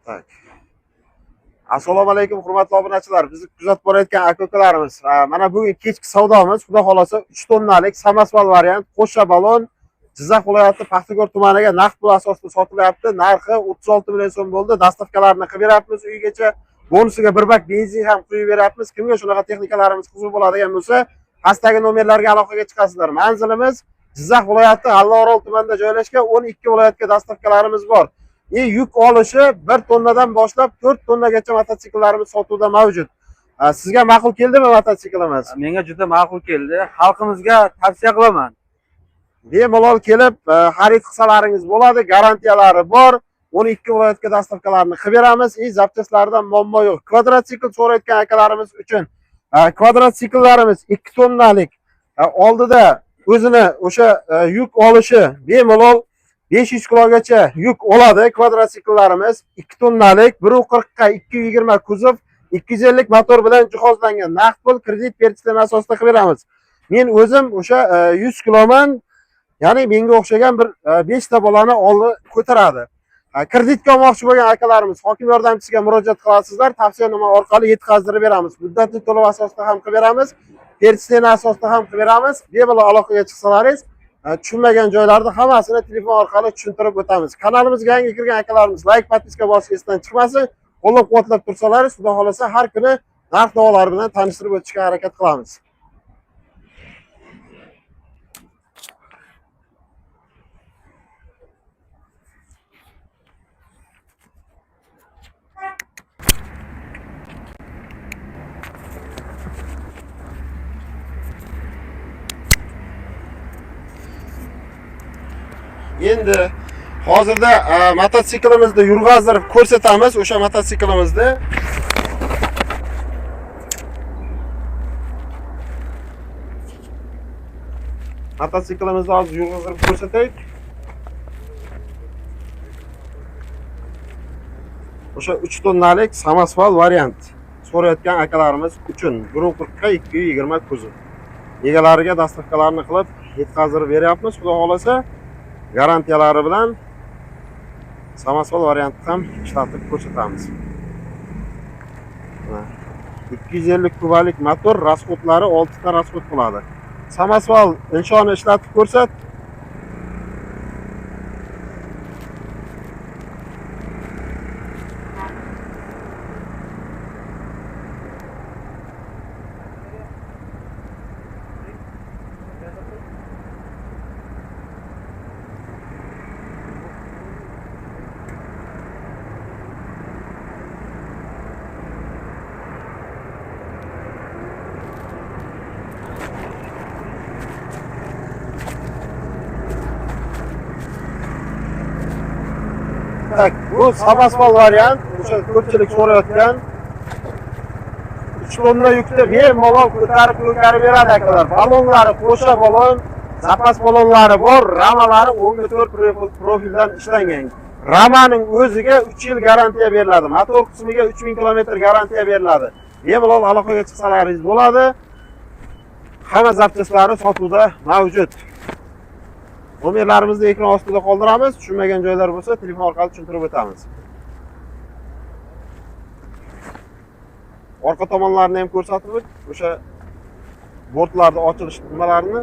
Tak. Assalomu alaykum hurmatli obunachilar. Bizni kuzatib borayotgan aka-ukalarimiz. Mana bugun kechki savdomiz, xudo xolasa 3 tonnalik samasval variant qo'sha balon Jizzax viloyati Paxtakor tumaniga naqd pul asosida sotilyapti. Narxi 36 million so'm bo'ldi. Dastavkalarni qilib beryapmiz uyigacha. Bonusiga bir bak benzin ham quyib beryapmiz. Kimga shunaqa texnikalarimiz huzur bo'ladigan bo'lsa, pastdagi nomerlarga aloqaga chiqasizlar. Manzilimiz Jizzax viloyati G'allaorol tumanida joylashgan 12 viloyatga dastavkalarimiz bor. Yuk olishi 1 tonnadan boshlab 4 tonnagacha mototsikllarimiz sotuvda mavjud. Sizga ma'qul keldimi mototsiklimiz? Menga juda ma'qul keldi. Xalqimizga tavsiya qilaman. Bemalol kelib xarid qilsalaringiz bo'ladi, garantiyalari bor. 12 viloyatga dastavkalarni qilib beramiz. Zapchastlardan muammo yo'q. Kvadrotsikl so'rayotgan akalarimiz uchun kvadrotsikillarimiz 2 tonnalik oldida o'zini o'sha yuk olishi bemalol 500 kilogacha yuk oladi. Kvadrotsikillarimiz 2 tonnalik 140 ga 220 kuzov 250 motor bilan jihozlangan. Naqd pul kredit perchitani asosida qilib beramiz. Men o'zim o'sha 100 kiloman, ya'ni menga o'xshagan bir 5 ta bolani oldi ko'taradi. Kreditga olmoqchi bo'lgan akalarimiz hokim yordamchisiga murojaat qilasizlar. Tavsiyanoma orqali yetkazdirib beramiz. Muddatli to'lov asosida ham qilib beramiz. Perchitani asosida ham qilib beramiz. Bemalol aloqaga chiqsalaringiz tushunmagan joylarni hammasini telefon orqali tushuntirib o'tamiz. Kanalimizga yangi kirgan akalarimiz like, podpiska bosish esdan chiqmasin. Qo'llab-quvvatlab tursalaringiz, xudo xolasa har kuni narx-navolar bilan tanishtirib o'tishga harakat qilamiz. Endi hozirda mototsiklimizni yurg'azdirib ko'rsatamiz. O'sha mototsiklimizni hozir yurg'azdirib ko'rsataylik. O'sha 3 tonnalik samasval variant so'rayotgan akalarimiz uchun 140 ga 220 kuzov. Egalariga dastavkalarni qilib yetkazdirib beryapmiz. Xudo xolasa garantiyalari bilan samasval variantni ham ishlatib ko'rsatamiz. 250 kubalik motor, rasxodlari 6 ta rasxod bo'ladi. Samasval inshoni ishlatib ko'rsat. Bu samasval variant, o'sha ko'pchilik so'rayotgan 3 tonna yukni bemalol ko'tarib beradi akalar. Balonlari qo'sha balon, zapas balonlari bor, ramalari 14 profildan ishlangan. Ramaning o'ziga 3 yil garantiya beriladi. Motor qismiga 3000 kilometr garantiya beriladi. Bemalol aloqaga chiqsalaringiz bo'ladi. Hamma zapchastlari sotuvda mavjud. Nomerlarimizni ekran ostida qoldiramiz. Tushunmagan joylar bo'lsa, telefon orqali tushuntirib o'tamiz. Orqa tomonlarini ham ko'rsatib o't. O'sha bortlarning ochilish nimalarini